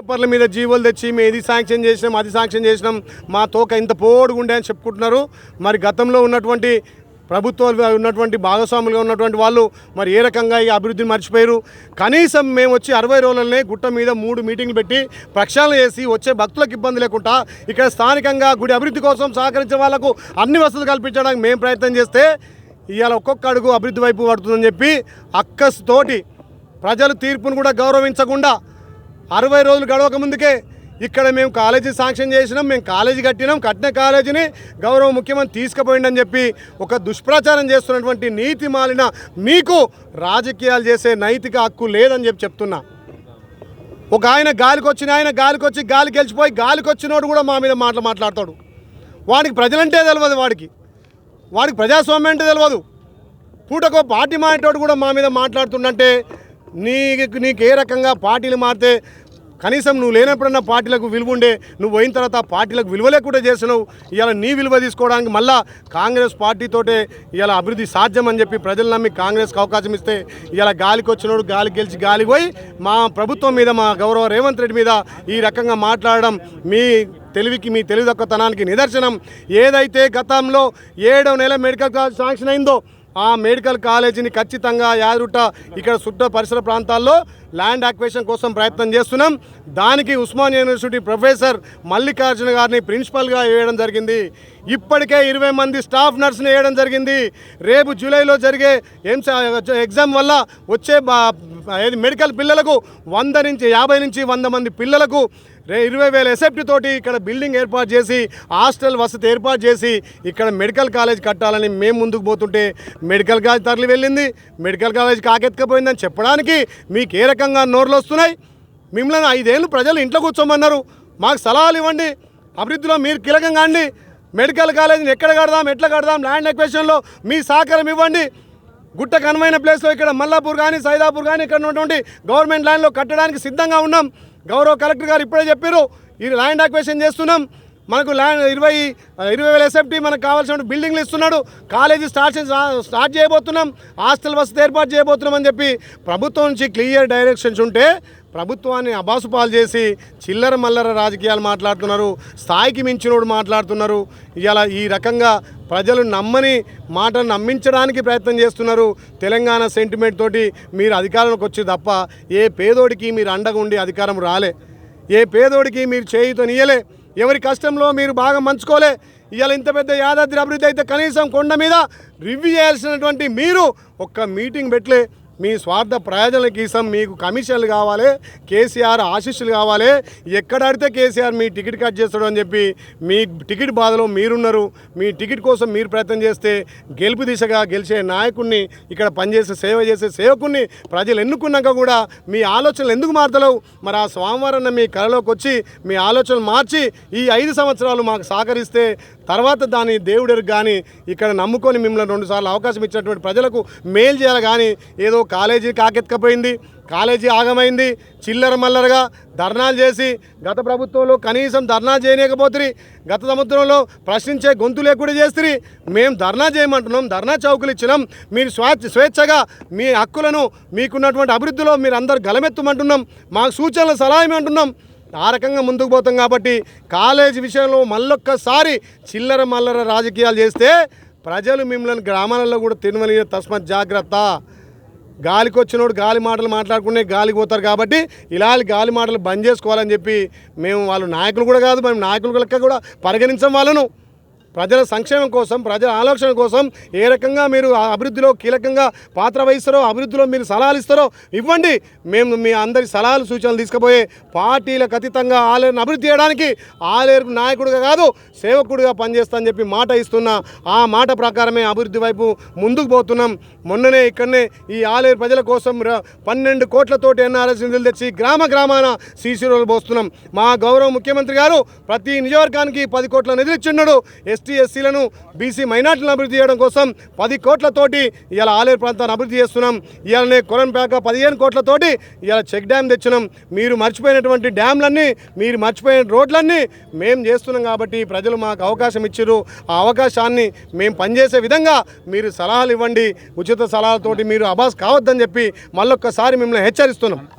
పేపర్ల మీద జీవోలు తెచ్చి మేము ఇది శాంక్షన్ చేసినాం అది శాంక్షన్ చేసినాం మా తోక ఇంత పోడుగుండే అని చెప్పుకుంటున్నారు. మరి గతంలో ఉన్నటువంటి ప్రభుత్వాలు ఉన్నటువంటి భాగస్వాములుగా ఉన్నటువంటి వాళ్ళు మరి ఏ రకంగా ఈ అభివృద్ధిని మర్చిపోయారు. కనీసం మేము వచ్చి 60 రోజులనే గుట్ట మీద 3 మీటింగ్లు పెట్టి ప్రక్షాళన చేసి వచ్చే భక్తులకు ఇబ్బంది లేకుండా ఇక్కడ స్థానికంగా గుడి అభివృద్ధి కోసం సహకరించే వాళ్లకు అన్ని వసతులు కల్పించడానికి మేము ప్రయత్నం చేస్తే ఇవాళ ఒక్కొక్క అడుగు అభివృద్ధి వైపు పడుతుందని చెప్పి అక్కస్తోటి ప్రజలు తీర్పును కూడా గౌరవించకుండా 60 రోజులు గడవక ముందుకే ఇక్కడ మేము కాలేజీ శాంక్షన్ చేసినాం, మేము కాలేజీ కట్టిన కాలేజీని గౌరవ ముఖ్యమంత్రి తీసుకుపోయిందని చెప్పి ఒక దుష్ప్రచారం చేస్తున్నటువంటి నీతి మాలిన మీకు రాజకీయాలు చేసే నైతిక హక్కు లేదని చెప్తున్నా. ఒక ఆయన గాలికొచ్చి గాలి గెలిచిపోయి గాలికొచ్చినోడు కూడా మా మీద మాట్లాడతాడు. వాడికి ప్రజలంటే తెలియదు, వాడికి ప్రజాస్వామ్యం అంటే తెలియదు. పూటకో పార్టీ మారేటోడు కూడా మా మీద మాట్లాడుతుండంటే నీకు ఏ రకంగా పార్టీలు మారితే కనీసం నువ్వు లేనప్పుడన్నా పార్టీలకు విలువ ఉండే, నువ్వు పోయిన తర్వాత ఆ పార్టీలకు విలువ లేకుండా చేసినావు. ఇవాళ నీ విలువ తీసుకోవడానికి మళ్ళా కాంగ్రెస్ పార్టీతోటే ఇవాళ అభివృద్ధి సాధ్యం అని చెప్పి ప్రజలు నమ్మి కాంగ్రెస్కి అవకాశం ఇస్తే ఇవాళ గాలికి వచ్చినోడు గాలి గెలిచి గాలి పోయి మా ప్రభుత్వం మీద మా గౌరవ రేవంత్ రెడ్డి మీద ఈ రకంగా మాట్లాడడం మీ తెలివితక్కువతనానికి నిదర్శనం. ఏదైతే గతంలో 7వ నెల మెడికల్ కాలేజ్ శాంక్షన్ అయిందో ఆ మెడికల్ కాలేజీని ఖచ్చితంగా యాదృట ఇక్కడ చుట్టూ పరిసర ప్రాంతాల్లో ల్యాండ్ అక్విజిషన్ కోసం ప్రయత్నం చేస్తున్నాం. దానికి ఉస్మానియా యూనివర్సిటీ ప్రొఫెసర్ మల్లికార్జున గారిని ప్రిన్సిపల్గా వేయడం జరిగింది. ఇప్పటికే 20 మంది స్టాఫ్ నర్స్ని వేయడం జరిగింది. రేపు జూలైలో జరిగే ఎగ్జామ్ వల్ల వచ్చే మెడికల్ పిల్లలకు 50 నుంచి 100 మంది పిల్లలకు 20,000 ఎసెప్టీ తోటి ఇక్కడ బిల్డింగ్ ఏర్పాటు చేసి హాస్టల్ వసతి ఏర్పాటు చేసి ఇక్కడ మెడికల్ కాలేజ్ కట్టాలని మేము ముందుకు పోతుంటే మెడికల్ కాలేజ్ తరలి వెళ్ళింది, మెడికల్ కాలేజ్ కాకెత్తుకపోయిందని చెప్పడానికి మీకు ఏ రకంగా నోర్లు వస్తున్నాయి? మిమ్మల్ని 5 ఏళ్ళు ప్రజలు ఇంట్లో కూర్చోమన్నారు, మాకు సలహాలు ఇవ్వండి, అభివృద్ధిలో మీరు కీలకంగా అండి, మెడికల్ కాలేజీని ఎట్లా కడదాం ల్యాండ్ ఎక్విజిషన్లో మీ సహకారం ఇవ్వండి. గుట్ట కనుమైన ప్లేస్లో ఇక్కడ మల్లాపూర్ కానీ సైదాపూర్ కానీ ఇక్కడ ఉన్నటువంటి గవర్నమెంట్ ల్యాండ్లో కట్టడానికి సిద్ధంగా ఉన్నాం. గౌరవ కలెక్టర్ గారు ఇప్పుడే చెప్పారు, ఈ ల్యాండ్ అక్విజిషన్ చేస్తున్నాం, మనకు ల్యాండ్ 20,000 ఎస్ఎఫ్టీ మనకు కావాల్సిన బిల్డింగ్లు ఇస్తున్నాడు, కాలేజీ స్టార్ట్ చేయబోతున్నాం, హాస్టల్ వసతి ఏర్పాటు చేయబోతున్నాం అని చెప్పి ప్రభుత్వం నుంచి క్లియర్ డైరెక్షన్స్ ఉంటే ప్రభుత్వాన్ని అబాసుపాలు చేసి చిల్లర మల్లర రాజకీయాలు మాట్లాడుతున్నారు, స్థాయికి మించినోడు మాట్లాడుతున్నారు. ఇలా ఈ రకంగా ప్రజలు నమ్మని మాటను నమ్మించడానికి ప్రయత్నం చేస్తున్నారు. తెలంగాణ సెంటిమెంట్ తోటి మీరు అధికారంలోకి వచ్చి తప్ప ఏ పేదోడికి మీరు అండగా ఉండి అధికారం రాలే, ఏ పేదోడికి మీరు చేయుతనియలే, ఎవరి కష్టంలో మీరు బాగా మంచుకోలే. ఇవాళ ఇంత పెద్ద యాదాద్రి అభివృద్ధి అయితే కనీసం కొండ మీద రివ్యూ చేయాల్సినటువంటి మీరు ఒక్క మీటింగ్ పెట్టలే. మీ స్వార్థ ప్రయోజనాల కోసం మీకు కమిషన్లు కావాలి, కేసీఆర్ ఆశీస్సులు కావాలి, ఎక్కడ అడితే కేసీఆర్ మీ టికెట్ కట్ చేస్తాడు అని చెప్పి మీ టికెట్ బాధలో మీరున్నారు. మీ టికెట్ కోసం మీరు ప్రయత్నం చేస్తే గెలుపు దిశగా గెలిచే నాయకుడిని, ఇక్కడ పనిచేసే సేవ చేసే సేవకుడిని ప్రజలు ఎన్నుకున్నాక కూడా మీ ఆలోచనలు ఎందుకు మారుతలేవు? మరి ఆ స్వామివారన్న మీ కళలోకి వచ్చి మీ ఆలోచనలు మార్చి ఈ 5 సంవత్సరాలు మాకు సహకరిస్తే తర్వాత దాని దేవుడికి కానీ ఇక్కడ నమ్ముకొని మిమ్మల్ని 2 సార్లు అవకాశం ఇచ్చినటువంటి ప్రజలకు మేలు చేయాలి. కానీ ఏదో కాలేజీ కాకెత్తుకపోయింది, కాలేజీ ఆగమైంది, చిల్లర మల్లరగా ధర్నాలు చేసి గత ప్రభుత్వంలో కనీసం ధర్నా చేయలేకపోతుంది, గత సంవత్సరంలో ప్రశ్నించే గొంతు లేకుండా చేస్తుంది. మేము ధర్నా చేయమంటున్నాం, ధర్నా చౌకులు ఇచ్చినాం, మీరు స్వేచ్ఛగా మీ హక్కులను మీకున్నటువంటి అభివృద్ధిలో మీరు అందరు గలమెత్తమంటున్నాం, మాకు సూచనలు సలహా అంటున్నాం. ఆ రకంగా ముందుకు పోతాం. కాబట్టి కాలేజీ విషయంలో మళ్ళొక్కసారి చిల్లర మల్లర రాజకీయాలు చేస్తే ప్రజలు మిమ్మల్ని గ్రామాలలో కూడా తినవని తస్మత్ జాగ్రత్త. గాలికి వచ్చినోడు గాలి మాటలు మాట్లాడుకునే గాలికి పోతారు. కాబట్టి ఇలాంటి గాలి మాటలు బంద్ చేసుకోవాలని చెప్పి మేము వాళ్ళు నాయకులు కూడా కాదు, మేము నాయకులు లెక్క కూడా పరిగణించం వాళ్ళను. ప్రజల సంక్షేమం కోసం, ప్రజల ఆలోచన కోసం ఏ రకంగా మీరు అభివృద్ధిలో కీలకంగా పాత్ర వహిస్తారో, అభివృద్ధిలో మీరు సలహాలు ఇస్తారో ఇవ్వండి. మేము మీ అందరి సలహాలు సూచనలు తీసుకుపోయే పార్టీలకు అతీతంగా ఆలేరును అభివృద్ధి చేయడానికి ఆలేరు నాయకుడిగా కాదు సేవకుడిగా పనిచేస్తానని చెప్పి మాట ఇస్తున్నా. ఆ మాట ప్రకారమే అభివృద్ధి వైపు ముందుకు పోతున్నాం. మొన్ననే ఇక్కడనే ఈ ఆలేరు ప్రజల కోసం 12 కోట్లతోటి ఎన్ఆర్ఎస్ నిధులు తెచ్చి గ్రామాన సీసీ రోడ్లు పోస్తున్నాం. మా గౌరవ ముఖ్యమంత్రి గారు ప్రతి నియోజకవర్గానికి 10 కోట్ల నిధులు ఇచ్చిన్నాడు. ఎస్టీ ఎస్సీలను బీసీ మైనార్టీలను అభివృద్ధి చేయడం కోసం 10 కోట్లతోటి ఇవాళ ఆలేరు ప్రాంతాన్ని అభివృద్ధి చేస్తున్నాం. ఇవాళనే కొరంపేక 15 కోట్లతోటి ఇవాళ చెక్ డ్యామ్ తెచ్చినాం. మీరు మర్చిపోయినటువంటి డ్యామ్లన్నీ, మీరు మర్చిపోయిన రోడ్లన్నీ మేము చేస్తున్నాం. కాబట్టి ప్రజలు మాకు అవకాశం ఇచ్చారు. ఆ అవకాశాన్ని మేము పనిచేసే విధంగా మీరు సలహాలు ఇవ్వండి. ఉచిత సలహాలతోటి మీరు అబాస్ కావద్దని చెప్పి మళ్ళొక్కసారి మిమ్మల్ని హెచ్చరిస్తున్నాం.